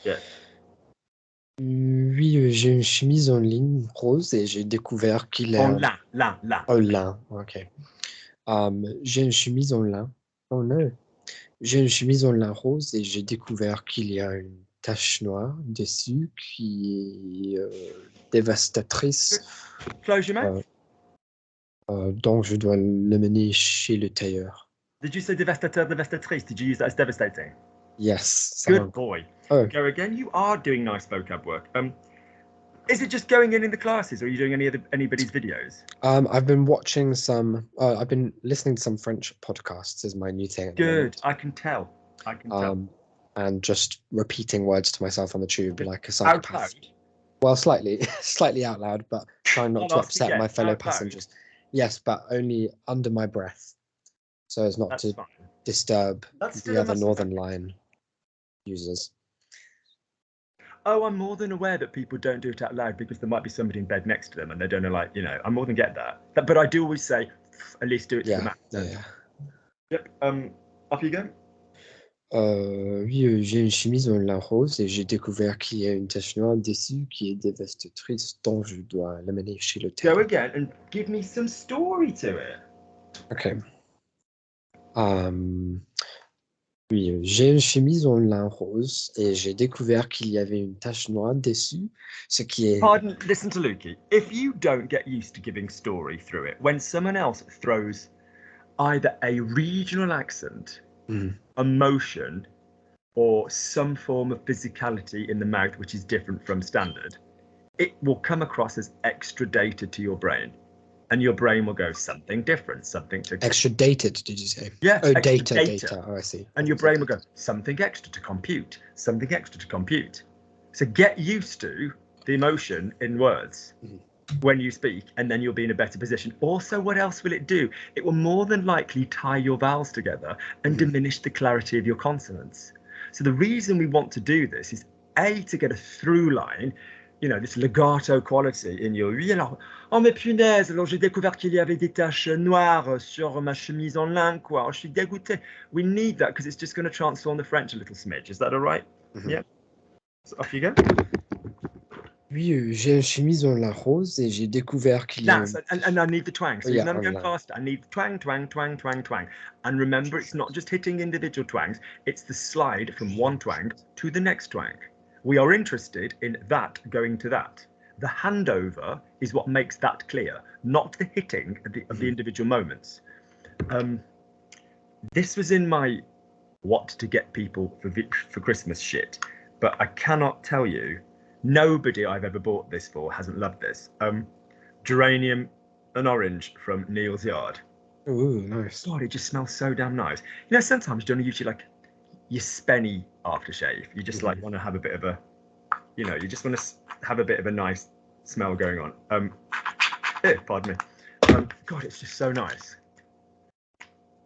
Yeah. Oui, j'ai une chemise en ligne rose et j'ai découvert qu'il est... En lin. Oh, lin, ok. J'ai une chemise en lin. Oh non. J'ai une chemise en lin rose et j'ai découvert qu'il y a une tache noire dessus qui est dévastatrice. Close your mouth. Donc je dois l'amener chez le tailleur. Did you say dévastateur, dévastatrice? Did you use that as devastating? Yes. Good boy. Oh. Go again. You are doing nice vocab work. Is it just going in the classes, or are you doing anybody's videos? I've been watching some. I've been listening to some French podcasts. Is my new thing. Good. I can tell. And just repeating words to myself on the tube like a psychopath. Out loud? Well, slightly out loud, but trying not to upset my fellow passengers. Yes, but only under my breath, so as not to disturb the other Northern Line users. Oh, I'm more than aware that people don't do it out loud because there might be somebody in bed next to them and they don't know, like, you know, I more than get that. But I do always say, at least do it to the max. Yeah. Yep. Off you go. Oui, j'ai une chemise en lin rose et j'ai découvert qu'il y a une tache noire dessus qui est dévastatrice, donc je dois l'amener chez le tailleur. Go again and give me some story to it. Okay. Oui, j'ai une chemise en lin rose et j'ai découvert qu'il y avait une tache noire dessus, ce qui est... Pardon, listen to Lukey. If you don't get used to giving story through it, when someone else throws either a regional accent, emotion, or some form of physicality in the mouth which is different from standard, it will come across as extra data to your brain. and your brain will go something different, something to Extra dated, did you say? yeah, Oh, extra data. Oh, I see. and your brain will go something extra to compute, something extra to compute. So get used to the emotion in words when you speak, and then you'll be in a better position. Also, what else will it do? It will more than likely tie your vowels together and diminish the clarity of your consonants. So the reason we want to do this is A, to get a through line, you know, this legato quality in your oui alors oh mais punaise alors j'ai découvert qu'il y avait des taches noires sur ma chemise en lin quoi, oh, je suis dégoûté. We need that because it's just going to transform the French a little smidge. Is that all right? Yeah, so off you go. Oui, j'ai une chemise en lin rose et j'ai découvert qu'il y a... And I need the twang. So Yeah, even though I'm going online. faster, I need twang, twang, twang, twang, twang. And remember, it's not just hitting individual twangs, it's the slide from one twang to the next twang. We are interested in that going to that. The handover is what makes that clear, not the hitting of the individual moments. This was in my what to get people for Christmas shit, but I cannot tell you, nobody I've ever bought this for hasn't loved this. Geranium and orange from Neil's Yard. Ooh, nice. God, it just smells so damn nice. You know, sometimes you don't usually like your spenny aftershave. You just like want to have a bit of a, you know, you just want to have a bit of a nice smell going on. Pardon me. God, it's just so nice.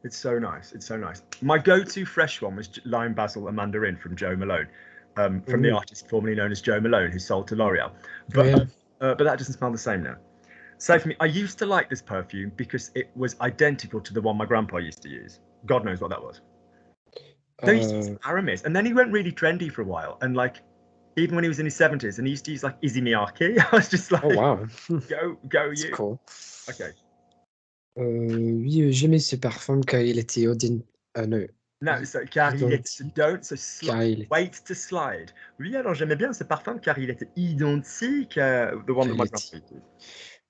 It's so nice. It's so nice. My go-to fresh one was lime basil and mandarin from Joe Malone, from the artist formerly known as Joe Malone, who sold to L'Oreal. But but that doesn't smell the same now. So for me, I used to like this perfume because it was identical to the one my grandpa used to use. God knows what that was. They used to use Aramis, and then he went really trendy for a while. And like, even when he was in his 70s, and he used to use like Izzy Miyake, I was just like, oh wow, go that's you. cool. Okay. Oui, j'aimais ce parfum car il était No, so car il était, don't, so wait to slide. Oui, alors j'aimais bien ce parfum car il était identique à the one that my grandpa used.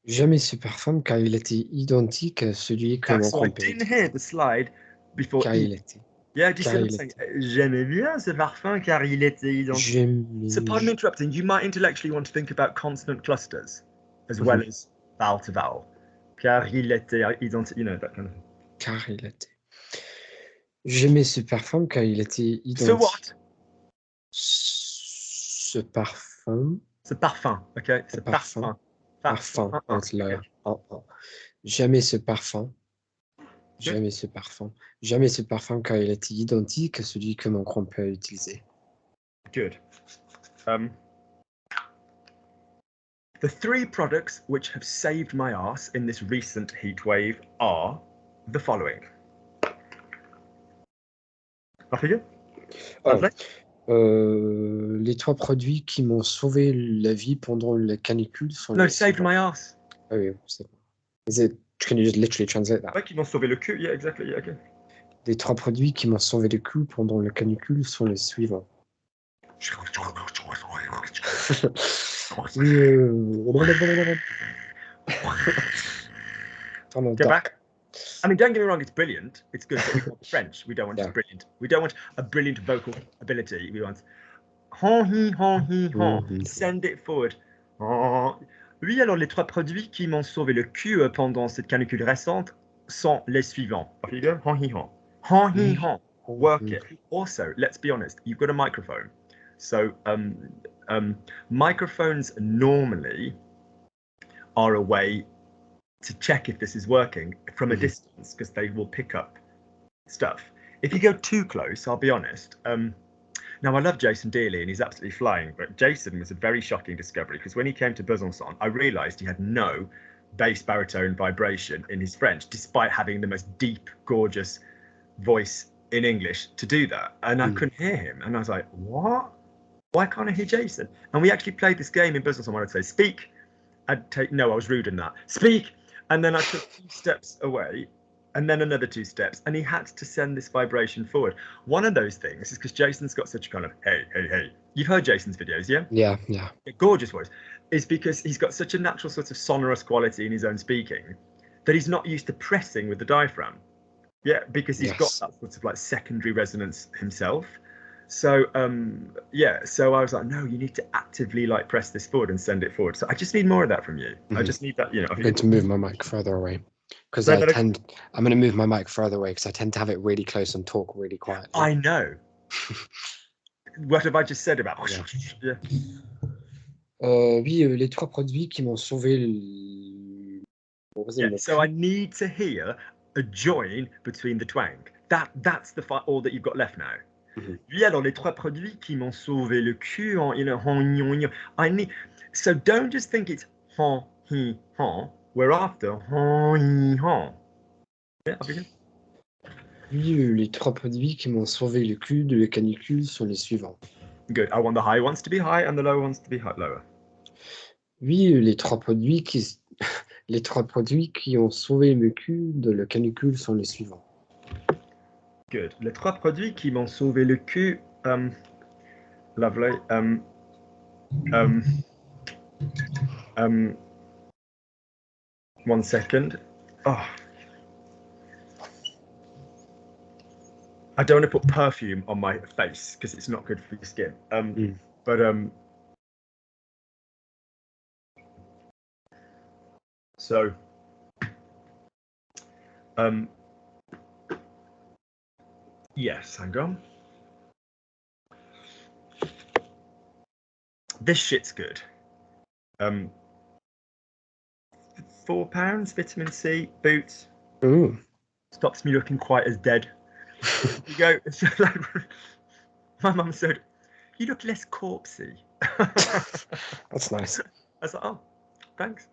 J'aimais ce parfum car il était identique à celui que mon So I grand-père didn't hear the slide before. car il était. Yeah, do you see what I'm saying? J'aimais bien ce parfum car il était identique. So pardon me interrupting, you might intellectually want to think about consonant clusters as well as vowel to vowel. Car il était identique, you know, that kind of thing. Car il était. J'aimais ce parfum car il était identique. So what? Ce parfum. Ce parfum, okay? Ce parfum. Parfum. J'aimais ce parfum. J'aimais ce parfum. J'aimais ce parfum car il était identique à celui que mon grand-père utilisait. Good. The three products which have saved my ass in this recent heat wave are the following. Off you go. Les trois produits qui m'ont sauvé la vie pendant la canicule sont... No, saved my ass. Oh, oui, c'est bon. Can you just literally translate that? Ouais, qui m'ont sauvé le cul, yeah, exactly, yeah, okay. Les trois produits qui m'ont sauvé le cul pendant la canicule sont les suivants. Go back. I mean, don't get me wrong, it's brilliant. It's good, but we want French. We don't want just brilliant. We don't want a brilliant vocal ability. We want send it forward. Oui, alors les trois produits qui m'ont sauvé le cul pendant cette canicule récente sont les suivants. Work it. Also, let's be honest, you've got a microphone. So microphones normally are a way to check if this is working from a distance, because they will pick up stuff. If you go too close, I'll be honest. Now, I love Jason dearly and he's absolutely flying, but Jason was a very shocking discovery, because when he came to Besançon, I realized he had no bass baritone vibration in his French, despite having the most deep, gorgeous voice in English to do that. And I couldn't hear him. And I was like, what? Why can't I hear Jason? And we actually played this game in Besançon where I'd say, speak. I'd take, no, I was rude in that. Speak. And then I took 2 steps away and then another 2 steps, and he had to send this vibration forward. One of those things is because Jason's got such a kind of, hey, hey, hey. You've heard Jason's videos, yeah? Yeah. A gorgeous voice. Is because he's got such a natural sort of sonorous quality in his own speaking that he's not used to pressing with the diaphragm. Yeah, because he's got that sort of like secondary resonance himself. So yeah, so I was like, no, you need to actively like press this forward and send it forward. So I just need more of that from you. I just need that, you know. I'm going to move my mic further away because No, I'm no, going to move my mic further away because I tend to have it really close and talk really quietly. I know. What have I just said about? Yeah. Oui, les 3 produits qui m'ont sauvé Yeah, so I need to hear a join between the twang. That's the all that you've got left now. Oui, alors les 3 produits qui m'ont sauvé le cul en, you know, I need, so don't just think it's hon, hi, hon. We're after hon, hi, hon. Yeah, I'll begin. Oui, les 3 produits qui m'ont sauvé le cul de la canicule sont les suivants. Good. I want the high ones to be high and the low ones to be lower. Oui, les 3 produits qui ont sauvé le cul de la canicule sont les suivants. Good. Les 3 produits qui m'ont sauvé le cul. Lovely. One second. Oh. I don't want to put perfume on my face because it's not good for your skin. But so yes, hang on. This shit's good. £4, vitamin C, boots. Ooh. Stops me looking quite as dead. You go, so like, my mum said, you look less corpsey. That's nice. I was like, oh, thanks.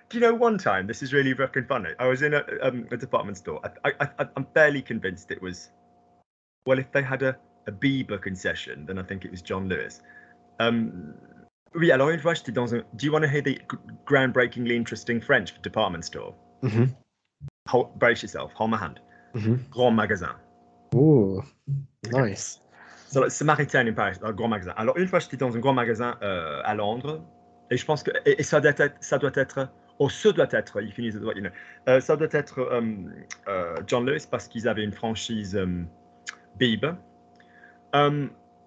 Do you know one time, this is really fucking funny, I was in a department store. I'm fairly convinced it was, well, if they had a Bieber concession, then I think it was John Lewis. Oui, alors une fois, j'étais dans un... Do you want to hear the groundbreakingly interesting French department store? Brace yourself, hold my hand. Grand magasin. Oh, nice. So, like, Samaritain in Paris, un grand magasin. Alors, une fois, j'étais dans un grand magasin à Londres, et je pense que... Et ça doit être... Ce doit être, ils finissent, you know, ça doit être John Lewis, parce qu'ils avaient une franchise Bieber.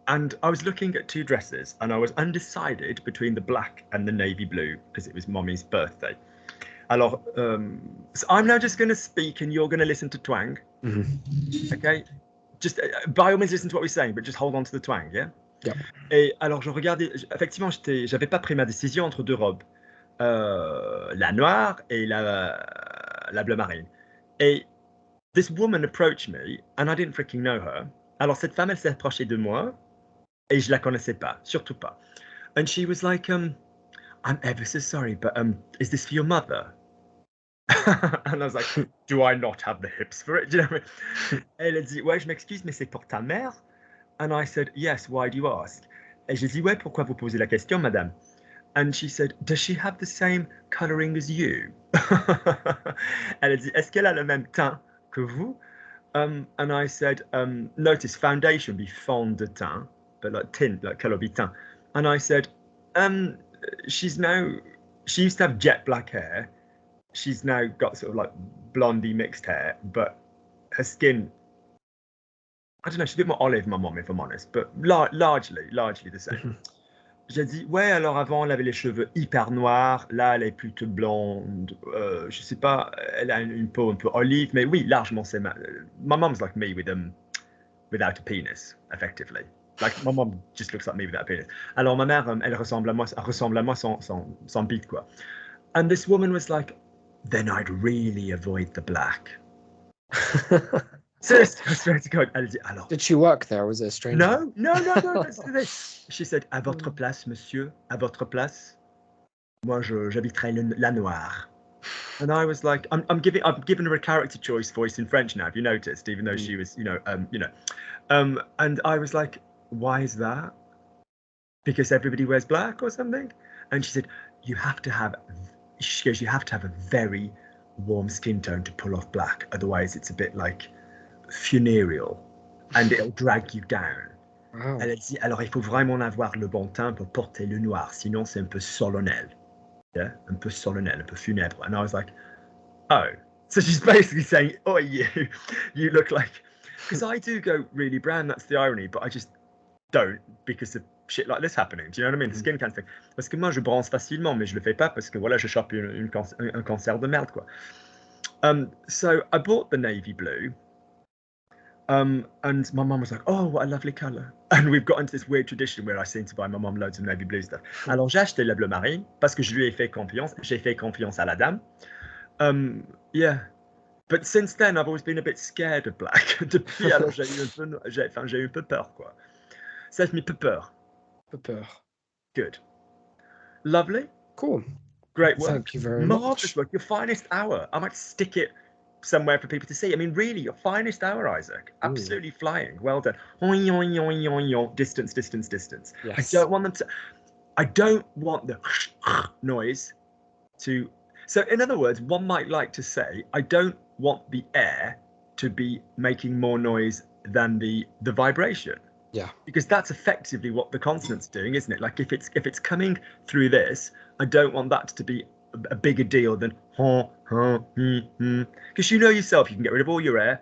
And I was looking at 2 dresses, and I was undecided between the black and the navy blue, because it was Mommy's birthday. Alors, so I'm now just going to speak, and you're going to listen to twang. Okay? Just, by all means, listen to what we're saying, but just hold on to the twang, yeah? Yeah. Et alors, je regardais, effectivement, j'avais pas pris ma décision entre 2 robes. La noire et la bleu marine. Et this woman approached me, and I didn't freaking know her. Alors, cette femme, elle s'est approchée de moi, et je la connaissais pas, surtout pas. And she was like, I'm ever so sorry, but is this for your mother? And I was like, do I not have the hips for it? Do you know what I mean? Elle a dit, ouais, je m'excuse, mais c'est pour ta mère. And I said, yes, why do you ask? Et j'ai dit, ouais, pourquoi vous posez la question, madame? And she said, does she have the same coloring as you? Elle a dit, est-ce qu'elle a le même teint que vous? And I said, notice foundation be fond de teint, but like tint, like color be teint. And I said, she used to have jet black hair. She's now got sort of like blondie mixed hair, but her skin, I don't know, she's a bit more olive, my mom, if I'm honest, but largely the same. J'ai dit, ouais, alors avant, elle avait les cheveux hyper noirs, là, elle est plutôt blonde, je sais pas, elle a une peau un peu olive, mais oui, largement, c'est my mom's like me without a penis, effectively. Like, my mom just looks like me without a penis. Alors, ma mère, elle ressemble à moi sans bite, quoi. And this woman was like, then I'd really avoid the black. Seriously, I swear to God. Elle dit, alors. Did she work there? Was it a stranger? No. She said, à votre place, monsieur, à votre place, moi, j'habiterai la noire. And I was like, I'm giving her a character choice voice in French now. Have you noticed? Even though she was, and I was like, why is that? Because everybody wears black or something? And she said, you have to have a very warm skin tone to pull off black. Otherwise, it's a bit like funereal and it'll drag you down. Wow. Elle a dit, alors il faut vraiment avoir le bon teint pour porter le noir, sinon c'est un peu solennel. Yeah, un peu solennel, un peu funèbre. And I was like, oh. So she's basically saying, oh, you look like Because I do go really brown, that's the irony, but I just don't because of shit like this happening. Do you know what I mean? The skin cancer thing. Parce que moi, je bronze facilement, mais je le fais pas parce que voilà, je chope un cancer de merde, quoi. So I bought the navy blue. And my mum was like, oh, what a lovely colour. And we've got into this weird tradition where I seem to buy my mum loads of navy blue stuff. Alors j'ai acheté le bleu marine parce que je lui ai fait confiance. J'ai fait confiance à la dame. Yeah. But since then, I've always been a bit scared of black. Depuis, alors j'ai eu un peu peur, quoi. Ça fait un peu peur. Peu peur. Good. Lovely. Cool. Great work. Thank you very Marvellous much. work. Your finest hour. I might stick it somewhere for people to see. I mean, really, your finest hour, Isaac. Absolutely flying. Well done. Oing, oing, oing, oing, oing. Distance, distance, distance. Yes. I don't want the noise to. So, in other words, one might like to say, I don't want the air to be making more noise than the vibration. Yeah. Because that's effectively what the consonant's doing, isn't it? Like if it's coming through this, I don't want that to be a bigger deal than because you know yourself, you can get rid of all your air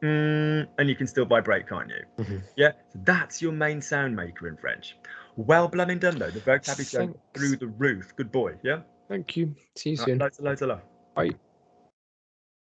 and you can still vibrate, can't you? Yeah, so that's your main sound maker in French. Well blooming done though. The vocab is going through the roof. Good boy. Yeah. Thank you. See you Right, soon. loads of love. Bye.